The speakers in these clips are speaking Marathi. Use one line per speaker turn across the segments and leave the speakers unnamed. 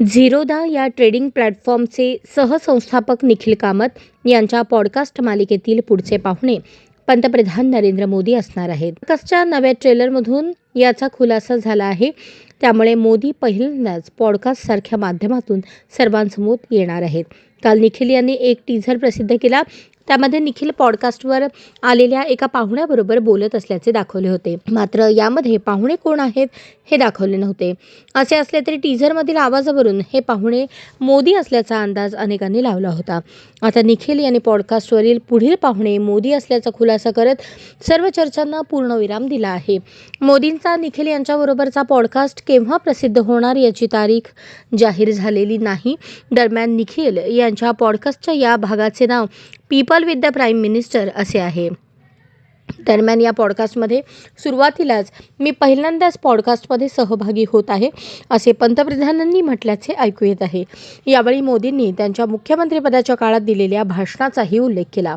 झिरोदा या ट्रेडिंग प्लॅटफॉर्मचे सहसंस्थापक निखिल कामत यांच्या पॉडकास्ट मालिकेतील पुढचे पाहुणे पंतप्रधान नरेंद्र मोदी असणार आहेत. पॉडकास्टच्या नव्या ट्रेलरमधून याचा खुलासा झाला आहे. त्यामुळे मोदी पहिल्यांदाच पॉडकास्टसारख्या माध्यमातून सर्वांसमोर येणार आहेत. काल निखिल यांनी एक टीझर प्रसिद्ध केला. त्यामध्ये निखिल पॉडकास्टवर आलेल्या एका पाहुण्याबरोबर बोलत असल्याचे दाखवले होते. मात्र यामध्ये पाहुणे कोण आहेत हे दाखवले नव्हते. असे असले तरी टीझरमधील आवाजावरून हे पाहुणे मोदी असल्याचा अंदाज अनेकांनी लावला होता. आता निखिल यांनी पॉडकास्टवरील पुढील पाहुणे मोदी असल्याचा खुलासा करत सर्व चर्चांना पूर्णविराम दिला आहे. मोदींचा निखिल यांच्याबरोबरचा पॉडकास्ट केव्हा प्रसिद्ध होणार याची तारीख जाहीर झालेली नाही. दरम्यान निखिल यांच्या पॉडकास्टच्या या भागाचे now people with the prime minister असे आहे. दरम्यान या पॉडकास्टमध्ये सुरुवातीलाच मी पहिल्यांदाच पॉडकास्टमध्ये सहभागी होत आहे असे पंतप्रधानांनी म्हटल्याचे ऐकू येत आहे. यावेळी मोदींनी त्यांच्या मुख्यमंत्रीपदाच्या काळात दिलेल्या भाषणाचाही उल्लेख केला.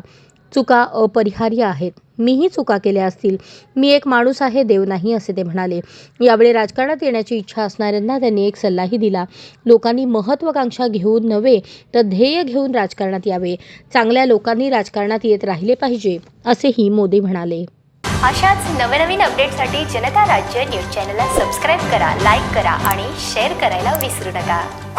चुका अपरिहार्य आहेत. मीही चुका केल्या असतील. मी एक माणूस आहे, देव नाही, असे ते म्हणाले. यावेळी राजकारणात येण्याची इच्छा असणाऱ्यांना त्यांनी एक सल्लाही दिला. लोकांनी महत्त्वाकांक्षा घेऊन नव्हे तर ध्येय घेऊन राजकारणात यावे. चांगल्या लोकांनी राजकारणात येत राहिले पाहिजे असेही मोदी म्हणाले.
अशाच नवनवीन अपडेटसाठी जनता राज्य न्यूज चॅनलला सबस्क्राईब करा, लाईक करा आणि शेअर करायला विसरू नका.